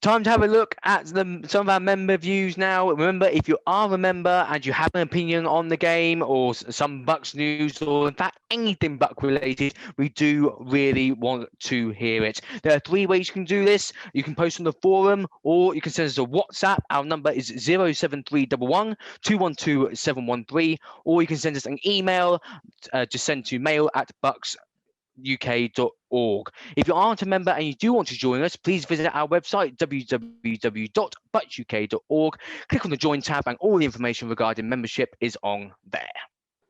Time to have a look at some of our member views now. Remember, if you are a member and you have an opinion on the game or some Bucs news or in fact anything Buck related, we do really want to hear it. There are 3 ways you can do this. You can post on the forum or you can send us a WhatsApp. Our number is 07311 212 713, or you can send us an email. Just send to mail@bucsuk.org. If you aren't a member and you do want to join us, please visit our website, www.bucsuk.org. Click on the Join tab and all the information regarding membership is on there.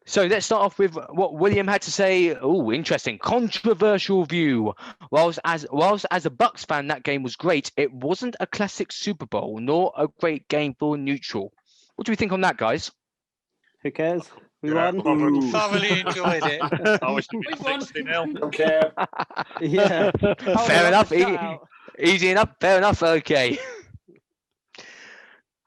So let's start off with what William had to say. Oh, interesting. Controversial view. Whilst as a Bucs fan, that game was great. It wasn't a classic Super Bowl, nor a great game for neutral. What do we think on that, guys? Who cares? We won. Thoroughly enjoyed it. I was 60-0. Don't care. Yeah. Fair enough. Easy enough. Fair enough. Okay.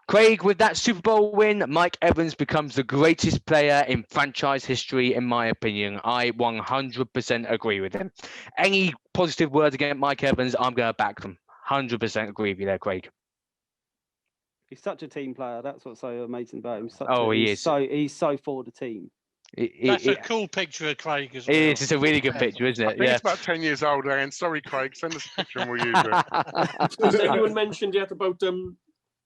Craig, with that Super Bowl win, Mike Evans becomes the greatest player in franchise history, in my opinion. I 100% agree with him. Any positive words against Mike Evans, I'm going to back them. 100% agree with you there, Craig. He's such a team player. That's what's so amazing about him. He is. He's so for the team. That's a cool picture of Craig as well. It is. It's a really good picture, isn't it? I think it's about 10 years old, and sorry, Craig, send us a picture and we'll use it. Has anyone mentioned yet about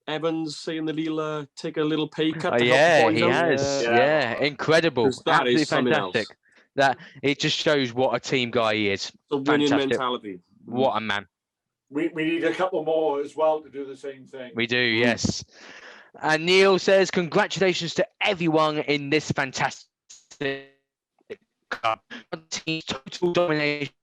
Evans saying that he'll take a little pay cut? Yeah, he has. Yeah, incredible. That Absolutely is something fantastic. else. That it just shows what a team guy he is. The winning Fantastic. mentality. What a man. We need a couple more as well to do the same thing. We do, yes. And Neil says, congratulations to everyone in this fantastic cup. Total domination.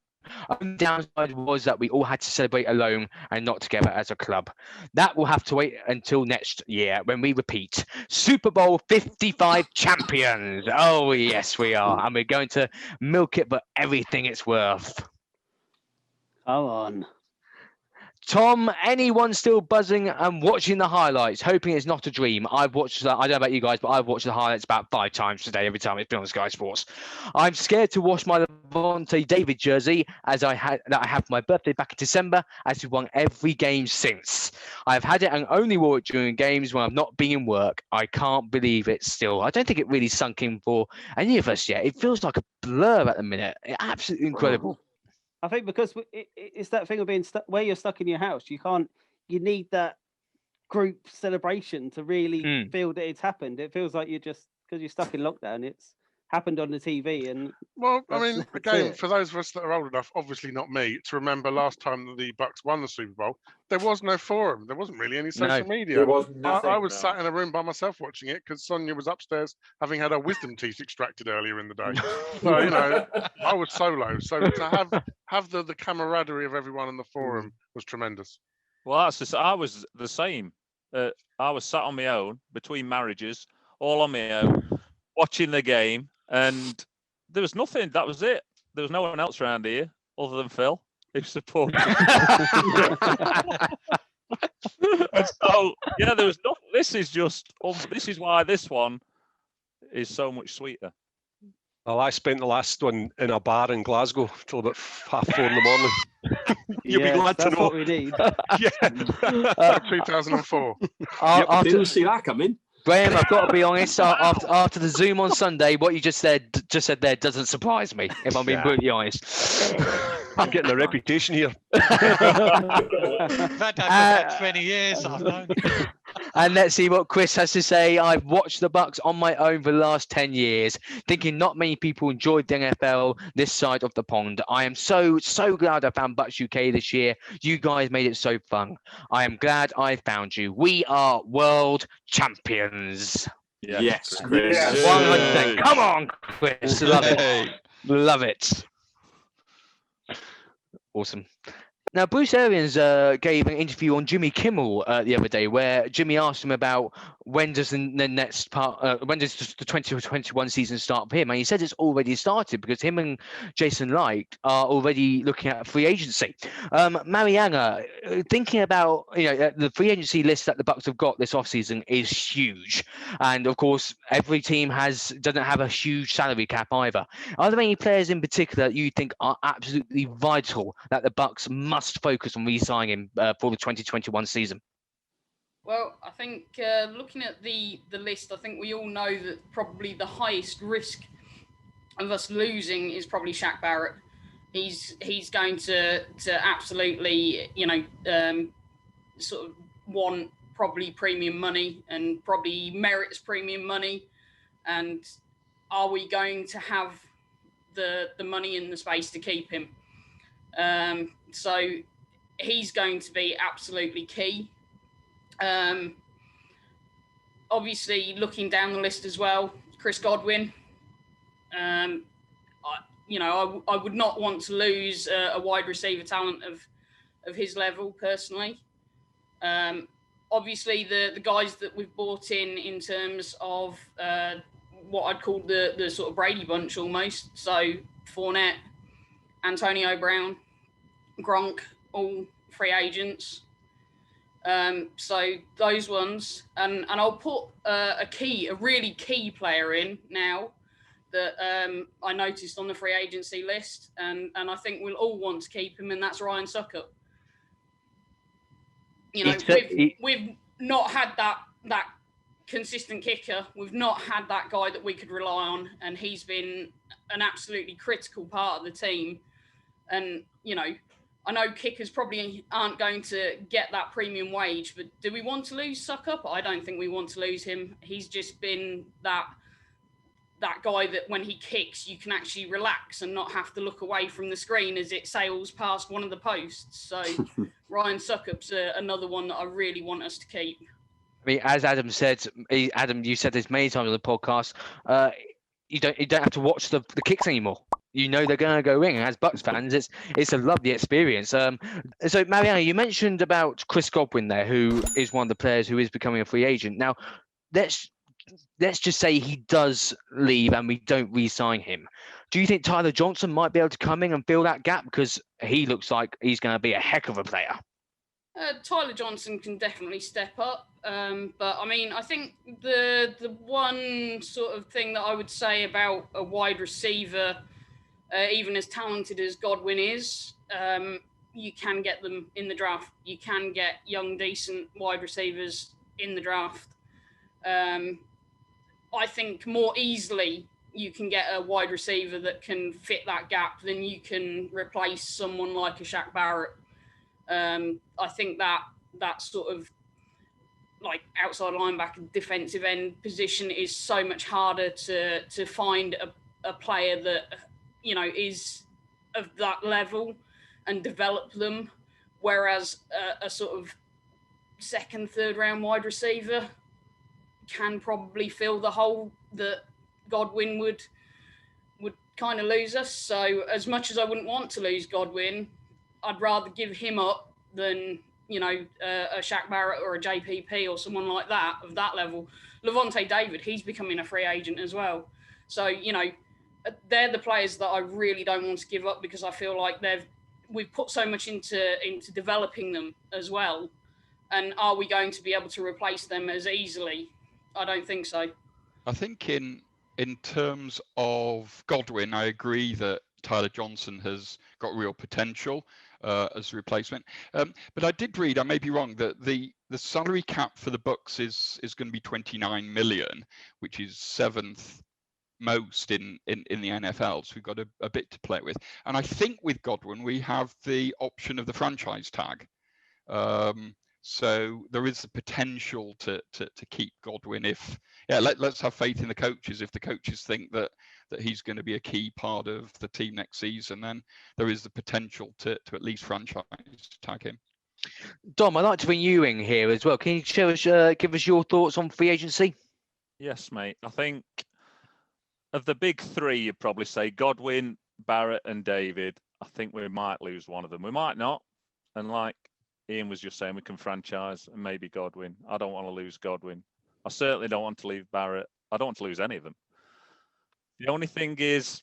Only downside was that we all had to celebrate alone and not together as a club. That will have to wait until next year when we repeat. Super Bowl 55 champions. Oh, yes, we are. And we're going to milk it for everything it's worth. Come on. Tom, anyone still buzzing and watching the highlights, hoping it's not a dream? I've watched that. I don't know about you guys, but I've watched the highlights about 5 times today, every time it's been on Sky Sports. I'm scared to wash my Levante David jersey that I had for my birthday back in December, as we've won every game since. I've had it and only wore it during games when I've not been in work. I can't believe it still. I don't think it really sunk in for any of us yet. It feels like a blur at the minute. Absolutely incredible. I think because it's that thing of being stuck where you're stuck in your house. You need that group celebration to really feel that it's happened. It feels like because you're stuck in lockdown, it's happened on the TV. And well, I mean, again, for those of us that are old enough, obviously not me, to remember last time that the Bucs won the Super Bowl, there was no forum. There wasn't really any social media. There was nothing. I was sat in a room by myself watching it because Sonia was upstairs having had her wisdom teeth extracted earlier in the day. So, I was solo. So to have the camaraderie of everyone in the forum was tremendous. Well, I was the same. I was sat on my own between marriages, all on my own, watching the game, and there was nothing. That was it. There was no one else around here other than Phil, who supported. So yeah, there was nothing. This is why this one is so much sweeter. Well, I spent the last one in a bar in Glasgow till about 4:30 in the morning. You'll be glad to know. That's what we need. Yeah. 2004. Didn't see that coming. Graeme, I've got to be honest. After the Zoom on Sunday, what you just said there doesn't surprise me. If I'm being brutally honest, I'm getting a reputation here. I've had that for about 20 years. I've known. And let's see what Chris has to say. I've watched the Bucs on my own for the last 10 years, thinking not many people enjoyed the NFL this side of the pond. I am so glad I found Bucs UK this year. You guys made it so fun. I am glad I found you. We are world champions. Yes, Chris. 100%. Come on, Chris. Love it. Love it. Awesome. Now, Bruce Arians gave an interview on Jimmy Kimmel the other day where Jimmy asked him about when does the next part? When does the 2021 season start for him? And he said it's already started because him and Jason Light are already looking at free agency. Marianna, thinking about the free agency list that the Bucs have got this offseason is huge, and of course every team doesn't have a huge salary cap either. Are there any players in particular that you think are absolutely vital that the Bucs must focus on re-signing for the 2021 season? Well, I think looking at the list, I think we all know that probably the highest risk of us losing is probably Shaq Barrett. He's going to absolutely sort of want probably premium money and probably merits premium money. And are we going to have the money and the space to keep him? So he's going to be absolutely key. Obviously, looking down the list as well, Chris Godwin. I would not want to lose a wide receiver talent of his level personally. Obviously, the guys that we've brought in terms of what I'd call the sort of Brady bunch almost. So Fournette, Antonio Brown, Gronk, all free agents. So those ones, and I'll put a really key player in now that I noticed on the free agency list, and I think we'll all want to keep him, and that's Ryan Suckup. We've not had that consistent kicker. We've not had that guy that we could rely on, and he's been an absolutely critical part of the team. And I know kickers probably aren't going to get that premium wage, but do we want to lose Suckup? I don't think we want to lose him. He's just been that guy that when he kicks, you can actually relax and not have to look away from the screen as it sails past one of the posts. So Ryan Suckup's another one that I really want us to keep. I mean, as Adam said, you said this many times on the podcast, you don't have to watch the kicks anymore. You know they're going to go in, and as Bucs fans, it's a lovely experience. So, Marianna, you mentioned about Chris Godwin there, who is one of the players who is becoming a free agent. Now, let's just say he does leave and we don't re-sign him. Do you think Tyler Johnson might be able to come in and fill that gap? Because he looks like he's going to be a heck of a player. Tyler Johnson can definitely step up. But I mean, I think the one sort of thing that I would say about a wide receiver, even as talented as Godwin is, you can get them in the draft. You can get young, decent wide receivers in the draft. I think more easily you can get a wide receiver that can fit that gap than you can replace someone like a Shaq Barrett. I think that sort of like outside linebacker, defensive end position is so much harder to find a player that is of that level and develop them, whereas a sort of second, third round wide receiver can probably fill the hole that Godwin would kind of lose us. So as much as I wouldn't want to lose Godwin, I'd rather give him up than a Shaq Barrett or a JPP or someone like that of that level. Levante David, he's becoming a free agent as well. So they're the players that I really don't want to give up because I feel like we've put so much into developing them as well. And are we going to be able to replace them as easily? I don't think so. I think in terms of Godwin, I agree that Tyler Johnson has got real potential as a replacement. But I did read, I may be wrong, that the salary cap for the Bucs is going to be 29 million, which is seventh most in the NFL. So we've got a bit to play with. And I think with Godwin, we have the option of the franchise tag. So there is the potential to keep Godwin let's have faith in the coaches. If the coaches think that he's going to be a key part of the team next season, then there is the potential to at least franchise tag him. Dom, I'd like to bring you in here as well. Can you give us your thoughts on free agency? Yes, mate. I think of the big three, you'd probably say Godwin, Barrett and David. I think we might lose one of them. We might not. And like Ian was just saying, we can franchise and maybe Godwin. I don't want to lose Godwin. I certainly don't want to leave Barrett. I don't want to lose any of them. The only thing is,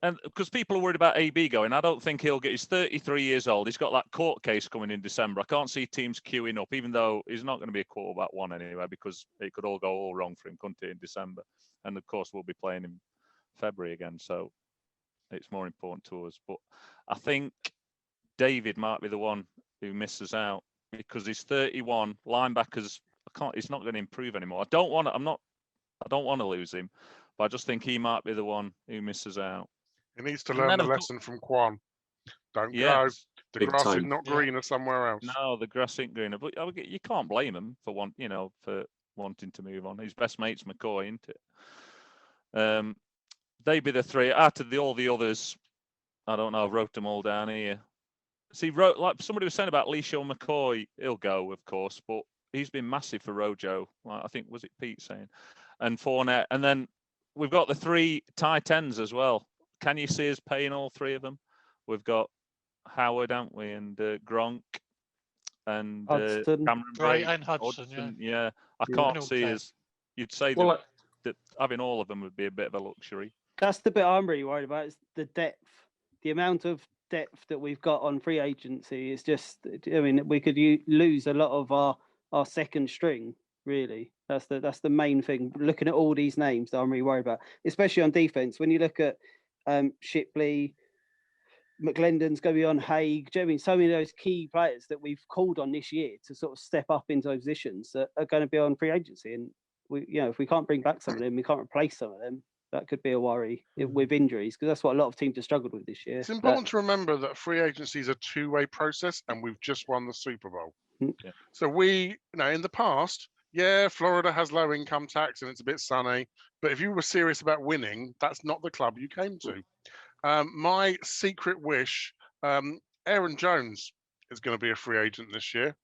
and because people are worried about AB going, I don't think he'll get. He's 33 years old. He's got that court case coming in December. I can't see teams queuing up, even though he's not going to be a quarterback one anyway, because it could all go all wrong for him, couldn't it, in December? And of course, we'll be playing in February again, so it's more important to us. But I think David might be the one who misses out because he's 31. Linebackers, he's not going to improve anymore. I don't want to lose him, but I just think he might be the one who misses out. He needs to learn the lesson from Quan. Don't go. The Big grass is time. not greener somewhere else. No, the grass ain't greener. But you can't blame him for wanting to move on. His best mate's McCoy, isn't it? They'd be the three. Out of all the others, I don't know. I wrote them all down here. See, like somebody was saying about Leishaw McCoy, he'll go, of course, but he's been massive for Rojo. Like, I think, was it Pete saying? And Fournette. And then we've got the three tight ends as well. Can you see us paying all three of them? We've got Howard, haven't we? And Gronk and Cameron Bray and Hudson. Yeah, I can't see us. You'd say that having all of them would be a bit of a luxury. That's the bit I'm really worried about. Is the depth, the amount of depth that we've got on free agency. Is just, I mean, we could lose a lot of our second string. Really, that's the main thing. Looking at all these names that I'm really worried about, especially on defense. When you look at Shipley, McClendon's going to be on Haig. Do you know what I mean? So many of those key players that we've called on this year to sort of step up into those positions that are going to be on free agency. And if we can't bring back some of them, we can't replace some of them. That could be a worry with injuries, because that's what a lot of teams have struggled with this year. It's important to remember that free agency is a two-way process, and we've just won the Super Bowl. Yeah. So in the past, Florida has low income tax and it's a bit sunny, but if you were serious about winning, that's not the club you came to. My secret wish, Aaron Jones is going to be a free agent this year.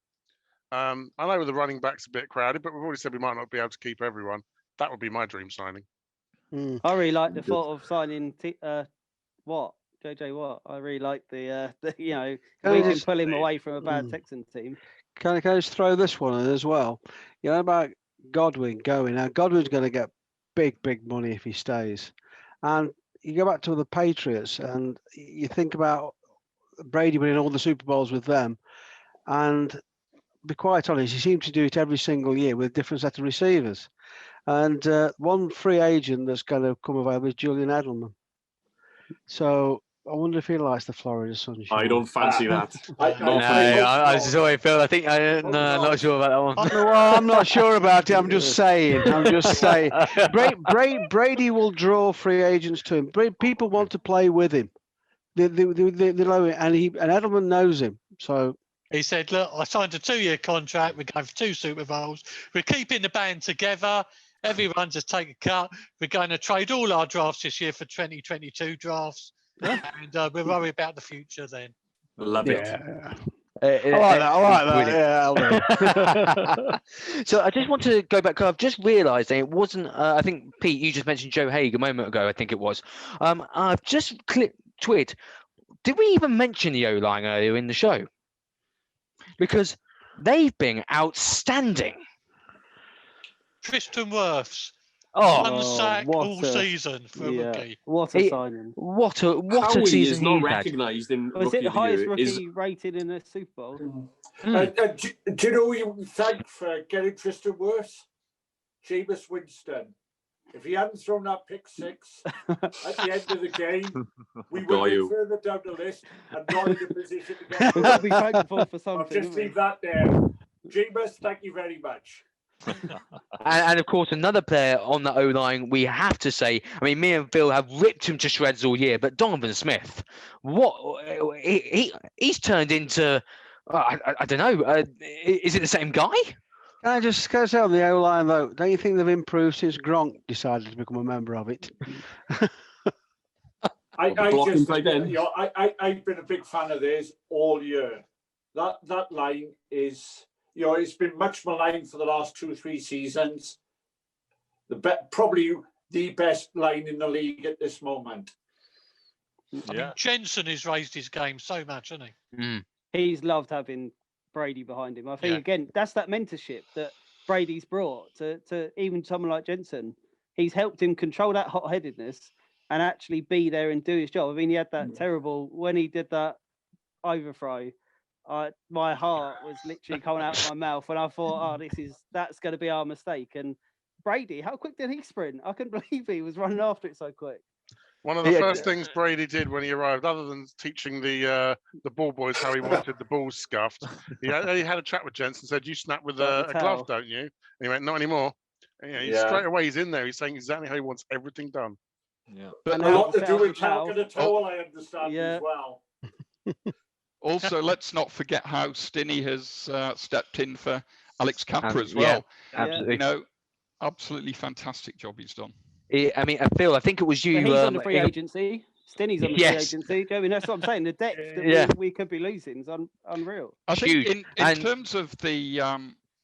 I know the running back's a bit crowded, but we've already said we might not be able to keep everyone. That would be my dream signing. I really like the thought of signing JJ Watt. I really like the we can pull him away from a bad Texan team. Can I just throw this one in as well? You know about Godwin going. Now Godwin's going to get big money if he stays. And you go back to the Patriots and you think about Brady winning all the Super Bowls with them, and to be quite honest, he seems to do it every single year with a different set of receivers. And one free agent that's going to come available is Julian Edelman. So I wonder if he likes the Florida sunshine. I don't fancy that. I just always feel. I think I'm not sure about that one. Well, I'm not sure about it. I'm just saying. Brady will draw free agents to him. People want to play with him. They love it, and Edelman knows him. So he said, "Look, I signed a 2-year contract. We're going for 2 Super Bowls. We're keeping the band together. Everyone just take a cut. We're going to trade all our drafts this year for 2022 drafts, and we'll worry about the future then." Love it. I like that. So I just want to go back. I've just realised it wasn't. I think Pete, you just mentioned Joe Haig a moment ago. I think it was. I've just twigged. Did we even mention the O-line earlier in the show? Because they've been outstanding. Tristan Wirfs. Oh, sack all season for a rookie. What a signing! What a Howie season is not he's had. recognised in Was rookie it the of the highest year? rookie rated in a Super Bowl? Do you know who you thank for getting Tristan Wirfs? Jameis Winston. If he hadn't thrown that pick six at the end of the game, we would have been further down the list and not in a position to get. We'll be thankful for something. I'll just leave that there. Jameis, thank you very much. And of course, another player on the O-line, we have to say, I mean, me and Phil have ripped him to shreds all year, but Donovan Smith, he's turned into, I don't know, is it the same guy? Can I just say on the O-line, though, don't you think they've improved since Gronk decided to become a member of it? I've been a big fan of theirs all year. That line is... it's been much maligned for the last 2 or 3 seasons. Probably the best line in the league at this moment. I mean, Jensen has raised his game so much, hasn't he? He's loved having Brady behind him. I think, again, that's that mentorship that Brady's brought to even someone like Jensen. He's helped him control that hot-headedness and actually be there and do his job. I mean, he had that terrible when he did that overthrow. My heart was literally coming out of my mouth, and I thought, that's going to be our mistake. And Brady, how quick did he sprint? I couldn't believe he was running after it so quick. One of the first things Brady did when he arrived, other than teaching the ball boys how he wanted the balls scuffed, he had a chat with Jensen and said, "You snap with a glove, don't you?" And he went, "Not anymore." And, straight away he's in there. He's saying exactly how he wants everything done. Yeah, but a lot to do with talking a towel, I understand as well. Also, let's not forget how Stinney has stepped in for Alex Capper as well. Yeah, absolutely. You know, absolutely fantastic job he's done. I mean, Phil, I think it was you. But he's on the free agency. Stinney's on the free agency. I mean, that's what I'm saying. The depth that we could be losing is unreal. I think in terms of the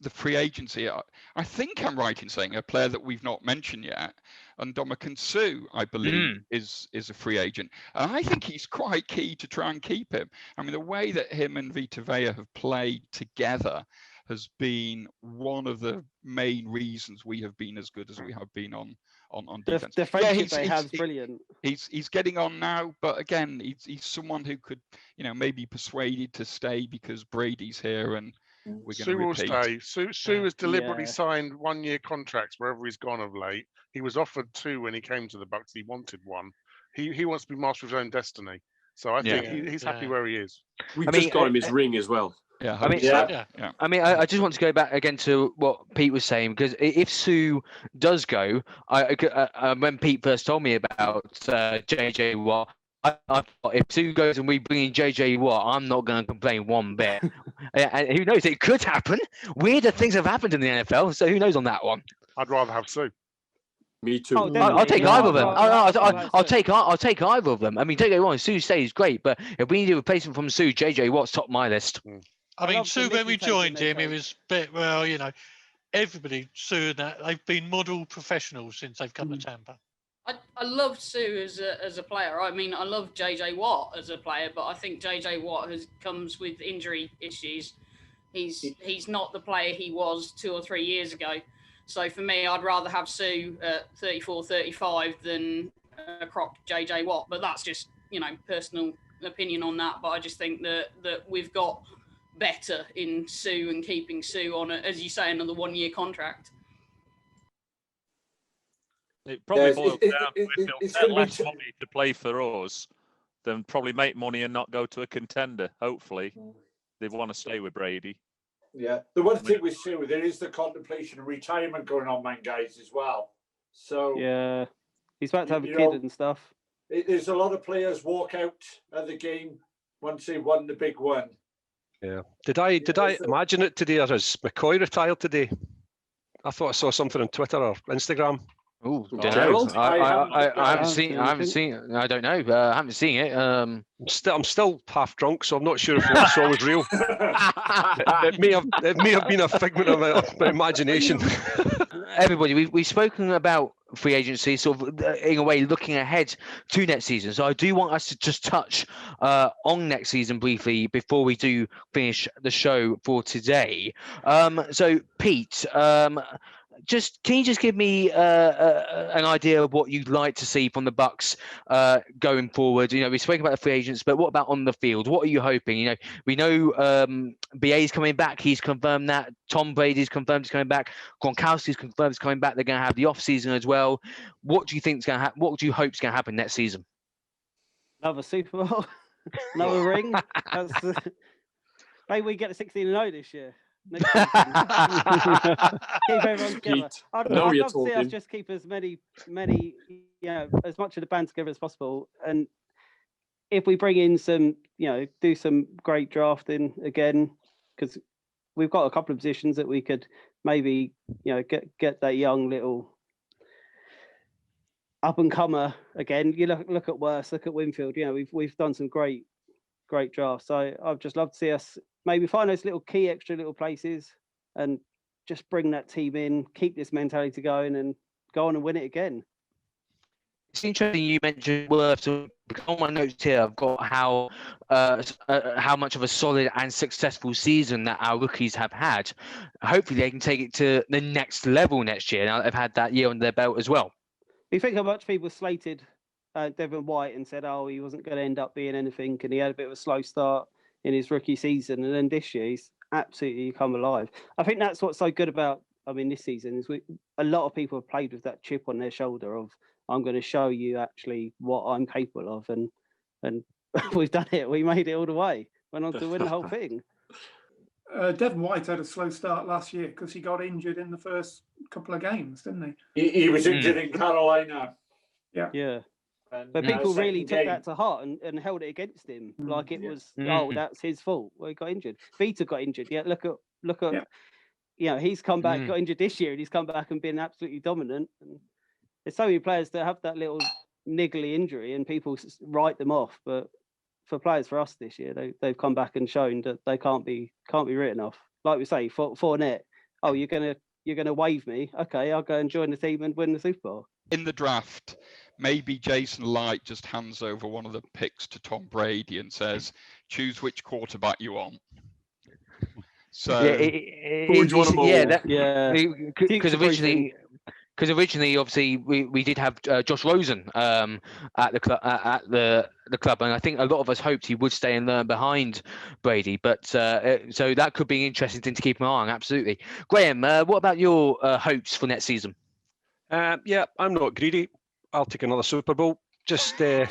free agency, I think I'm right in saying a player that we've not mentioned yet, Ndamukong Suh, I believe, is a free agent. And I think he's quite key to try and keep him. I mean, the way that him and Vita Vea have played together has been one of the main reasons we have been as good as we have been on defense. The friendship they have is brilliant. He's getting on now, but again, he's someone who could, maybe persuaded to stay because Brady's here and we're going to repeat. Suh will stay. Suh has deliberately signed 1-year contracts wherever he's gone of late. He was offered 2 when he came to the Bucs. He wanted 1. He wants to be master of his own destiny. So I think he's happy where he is. We just got him his ring as well. Yeah, I mean, I just want to go back again to what Pete was saying, because if Suh does go, when Pete first told me about JJ Watt, I thought if Suh goes and we bring in JJ Watt, I'm not going to complain one bit. And who knows, it could happen. Weirder things have happened in the NFL, so who knows on that one. I'd rather have Suh. Me too. I'll take either of them. I'll take either of them. I mean, don't get me wrong, Suh stays great, but if we need a replacement from Suh, JJ Watt's top of my list. I mean, Suh, when we joined him, it was a bit, everybody, Suh and that, they've been model professionals since they've come to Tampa. I love Suh as a player. I mean, I love JJ Watt as a player, but I think JJ Watt comes with injury issues. He's not the player he was 2 or 3 years ago. So for me, I'd rather have Suh at 34, 35 than a crocked JJ Watt. But that's just, personal opinion on that. But I just think that we've got better in Suh and keeping Suh on, as you say, another 1-year contract. It probably boils down to if he'll get less money to play for us, then probably make money and not go to a contender. Hopefully, they want to stay with Brady. Yeah, the one thing with Suh, there is the contemplation of retirement going on, man, guys, as well. So yeah, he's about to have a kid and stuff. There's a lot of players walk out of the game once they won the big one. Yeah. Did I imagine it today, or is McCoy retired today? I thought I saw something on Twitter or Instagram. Oh, I haven't seen it. I don't know. I haven't seen it. I'm still half drunk, so I'm not sure if what I saw was real. it may have been a figment of my imagination. Everybody, we've spoken about free agency, sort of in a way looking ahead to next season. So I do want us to just touch on next season briefly before we do finish the show for today. So Pete, can you just give me an idea of what you'd like to see from the Bucs going forward? We've spoken about the free agents, but what about on the field? What are you hoping? We know BA's coming back. He's confirmed that. Tom Brady's confirmed he's coming back. Gronkowski's confirmed he's coming back. They're going to have the off season as well. What do you think is going to happen? What do you hope is going to happen next season? Another Super Bowl, another ring. Maybe we get to 16-0 this year. Keep everyone together. I'd love to see us just keep as many, as much of the band together as possible. And if we bring in some, do some great drafting again, because we've got a couple of positions that we could maybe, get that young little up and comer again. You look at Worth, look at Winfield. We've done some great drafts. So I'd just love to see us maybe find those little key extra little places and just bring that team in, keep this mentality going and go on and win it again. It's interesting you mentioned Worth. So on my notes here, I've got how much of a solid and successful season that our rookies have had. Hopefully, they can take it to the next level next year. Now they've had that year under their belt as well. You think how much people slated Devin White and said, "Oh, he wasn't going to end up being anything," and he had a bit of a slow start in his rookie season, and then this year he's absolutely come alive. I think that's what's so good about, this season is a lot of people have played with that chip on their shoulder of, I'm going to show you actually what I'm capable of, and we've done it. We made it all the way. Went on to win the whole thing. Devin White had a slow start last year because he got injured in the first couple of games, didn't he? He was injured in Carolina. Yeah. And, But people really second took game. that to heart and held it against him like it was, Mm. that's his fault. Well, he got injured. Vita got injured. Yeah, look at, he's come back, got injured this year, and he's come back and been absolutely dominant. And there's so many players that have that little niggly injury, and people write them off. But for players for us this year, they've come back and shown that they can't be written off. Like we say, for net, oh, you're gonna waive me? Okay, I'll go and join the team and win the Super Bowl. In the draft, maybe Jason Light just hands over one of the picks to Tom Brady and says, "Choose which quarterback you want." So, because originally, obviously, we did have Josh Rosen at the club, and I think a lot of us hoped he would stay and learn behind Brady. But so that could be an interesting thing to keep an eye on. Absolutely, Graeme. What about your hopes for next season? Yeah, I'm not greedy. I'll take another Super Bowl. Just you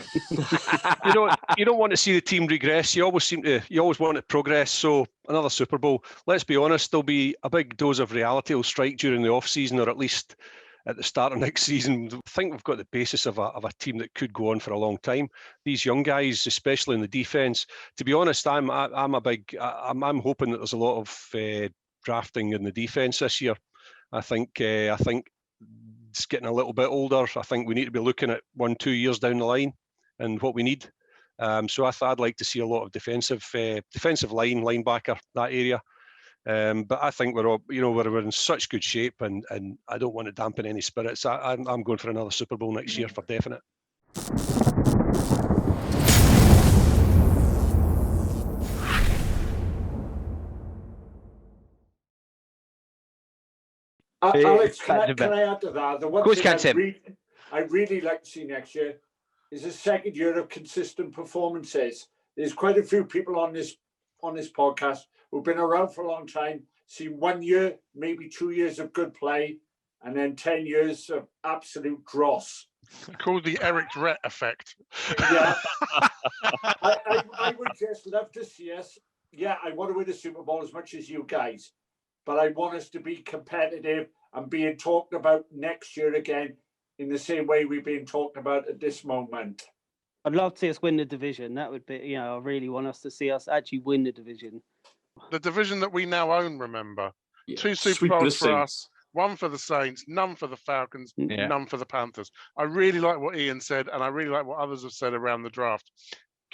don't want to see the team regress. You always want to progress. So another Super Bowl. Let's be honest, there'll be a big dose of reality will strike during the off season, or at least at the start of next season. I think we've got the basis of a team that could go on for a long time. These young guys, especially in the defense. To be honest, I'm hoping that there's a lot of drafting in the defense this year. I think it's getting a little bit older. I think we need to be looking at 1-2 years down the line and what we need. So I'd like to see a lot of defensive line, linebacker, that area. But I think we're in such good shape, and I don't want to dampen any spirits. I'm going for another Super Bowl next year for definite. Alex, can I add to that? The one thing I really like to see next year is a second year of consistent performances. There's quite a few people on this podcast who've been around for a long time, seen 1 year, maybe 2 years of good play, and then 10 years of absolute dross. Called the Eric Rhett effect. Yeah. I would just love to see us. Yeah, I want to win the Super Bowl as much as you guys, but I want us to be competitive and being talked about next year again in the same way we've been talked about at this moment. I'd love to see us win the division. That would be, I really want us to see us actually win the division. The division that we now own, remember? Yeah. 2 Super Bowls for us, 1 for the Saints, none for the Falcons, none for the Panthers. I really like what Ian said, and I really like what others have said around the draft.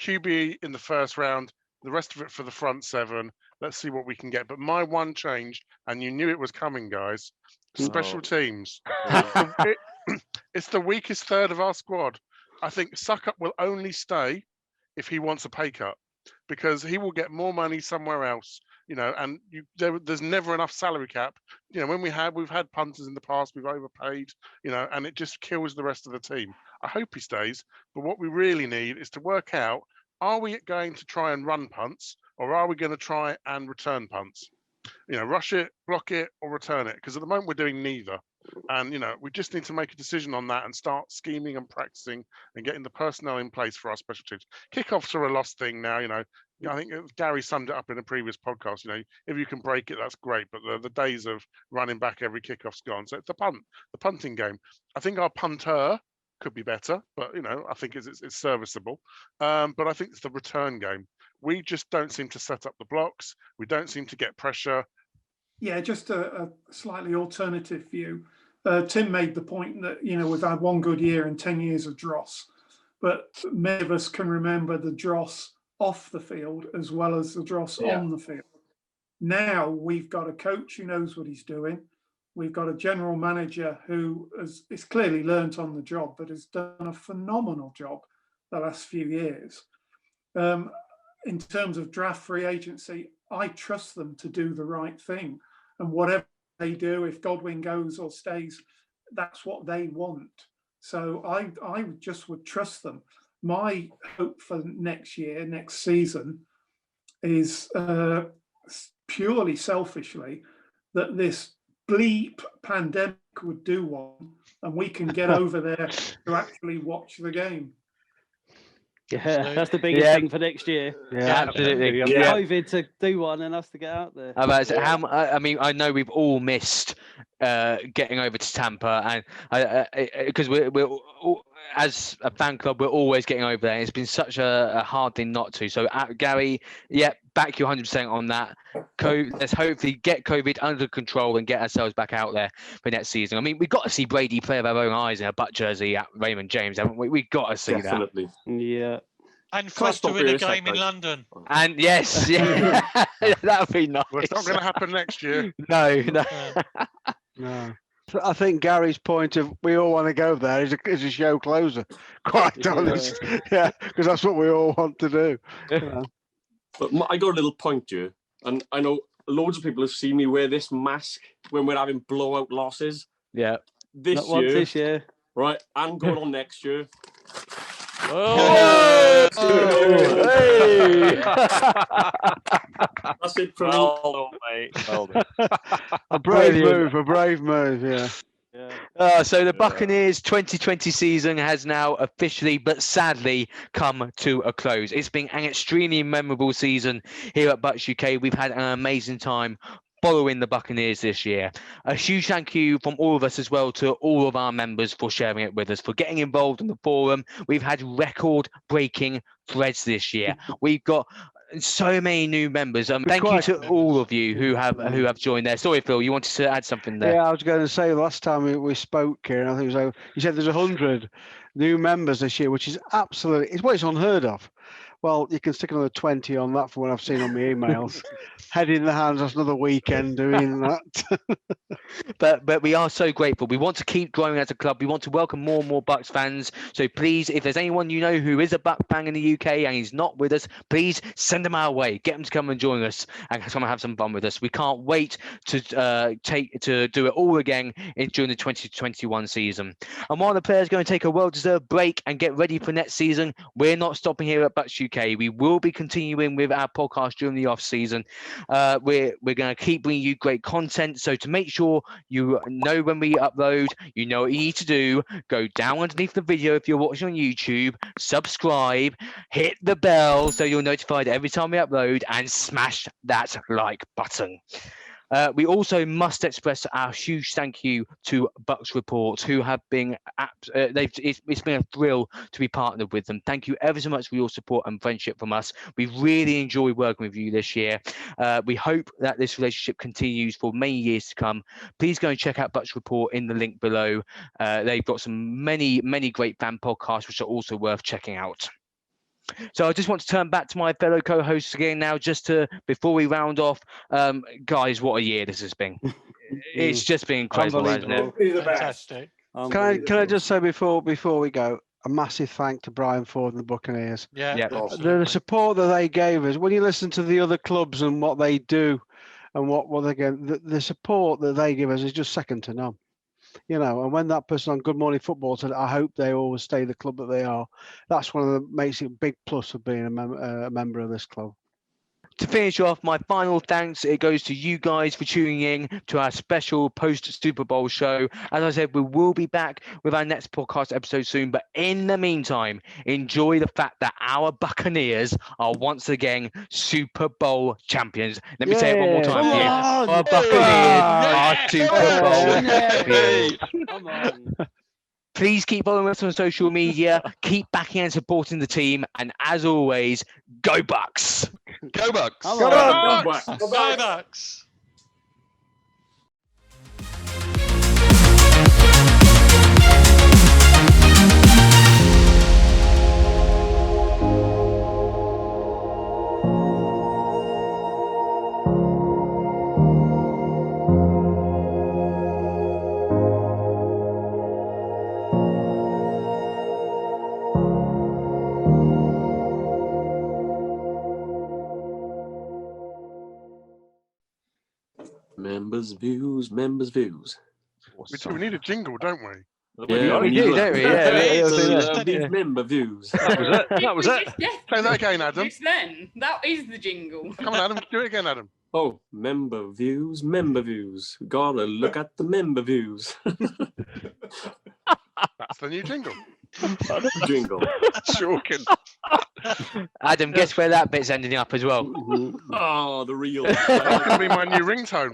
QB in the first round, the rest of it for the front 7. Let's see what we can get. But my one change, and you knew it was coming, guys, special teams. It's the weakest third of our squad. I think Suckup will only stay if he wants a pay cut, because he will get more money somewhere else, and there's never enough salary cap. When we've had punters in the past, we've overpaid, and it just kills the rest of the team. I hope he stays, but what we really need is to work out, are we going to try and run punts, or are we going to try and return punts? Rush it, block it, or return it, because at the moment we're doing neither. And, we just need to make a decision on that and start scheming and practicing and getting the personnel in place for our special teams. Kickoffs are a lost thing now, I think Gary summed it up in a previous podcast. If you can break it, that's great. But the days of running back every kickoff's gone. So it's the punting game. I think our punter could be better, but, I think it's serviceable. But I think it's the return game. We just don't seem to set up the blocks. We don't seem to get pressure. Yeah, just a slightly alternative view. Tim made the point that, we've had 1 good year and 10 years of dross, but many of us can remember the dross off the field as well as the dross on the field. Now we've got a coach who knows what he's doing. We've got a general manager who is clearly learnt on the job, but has done a phenomenal job the last few years. In terms of draft free agency, I trust them to do the right thing. And whatever they do, if Godwin goes or stays, that's what they want. So I just would trust them. My hope for next year, next season, is purely selfishly that this bleep pandemic would do one, and we can get over there to actually watch the game. Yeah, that's the biggest thing for next year. Yeah, absolutely. Yeah. COVID to do one and us to get out there. I mean, I know we've all missed getting over to Tampa, and because we're as a fan club, we're always getting over there. It's been such a hard thing not to. So, Gary, back you 100% on that. Let's hopefully get COVID under control and get ourselves back out there for next season. I mean, we've got to see Brady play with our own eyes in a Butt jersey at Raymond James, haven't we? We've got to see that. Yeah. And for us to win a game in London. And yes, yeah, that would be nice. Well, it's not going to happen next year. No. No. I think Gary's point of we all want to go there is a show closer. Quite honest, yeah, because that's what we all want to do. But I got a little point here, and I know loads of people have seen me wear this mask when we're having blowout losses. Yeah, this year, right? And going on next year. Oh! Hey! That's it from well done, mate. Well done. A brave move, yeah. So the Buccaneers 2020 season has now officially, but sadly, come to a close. It's been an extremely memorable season here at Bucs UK. We've had an amazing time following the Buccaneers this year. A huge thank you from all of us as well to all of our members for sharing it with us, for getting involved in the forum. We've had record-breaking threads this year. We've got so many new members. Thank you to all of you who have joined there. Sorry, Phil, you wanted to add something there? Yeah, I was going to say last time we spoke, Kieron, I think it was you said there's 100 new members this year, which is absolutely it's unheard of. Well, you can stick another 20 on that for what I've seen on my emails. Head in the hands, that's another weekend doing that. But we are so grateful. We want to keep growing as a club. We want to welcome more and more Bucs fans. So please, if there's anyone you know who is a Bucs fan in the UK and he's not with us, please send them our way. Get them to come and join us and come and have some fun with us. We can't wait to do it all again during the 2021 season. And while the players are going to take a well-deserved break and get ready for next season, we're not stopping here at Bucs UK. We will be continuing with our podcast during the off season. We're going to keep bringing you great content. So to make sure you know when we upload, you know what you need to do. Go down underneath the video if you're watching on YouTube, subscribe, hit the bell so you're notified every time we upload, and smash that like button. We also must express our huge thank you to Bucs Report, who have been it's been a thrill to be partnered with them. Thank you ever so much for your support and friendship from us. We really enjoyed working with you this year. We hope that this relationship continues for many years to come. Please go and check out Bucs Report in the link below. They've got many great fan podcasts which are also worth checking out. So I just want to turn back to my fellow co-hosts again now, just to before we round off. Guys, what a year this has been! It's just been incredible, hasn't it? Fantastic. Can I just say before we go, a massive thank to Brian Ford and the Buccaneers. Yeah. The support that they gave us. When you listen to the other clubs and what they do, and what they get, the support that they give us is just second to none. You know, and when that person on Good Morning Football said, I hope they always stay the club that they are, that's one of the makes it a big plus of being a member of this club. To finish off, my final thanks, it goes to you guys for tuning in to our special post-Super Bowl show. As I said, we will be back with our next podcast episode soon. But in the meantime, enjoy the fact that our Buccaneers are once again Super Bowl champions. Let me say it one more time for you. Our Buccaneers are Super Bowl champions. Come on. Please keep following us on social media. Keep backing and supporting the team. And as always, go Bucs! Go Bucs! Go Bucs! Go Bucs! Members' views, members' views. We need a jingle, don't we? Yeah, we do, don't we? Yeah, these member views. That was it. Say that again, Adam. Just then, that is the jingle. Come on, Adam. Do it again, Adam. Oh, member views, member views. Gotta look at the member views. That's the new jingle. Jingle. Joking. Adam, guess where that bit's ending up as well? Oh, the real. That's going to be my new ringtone.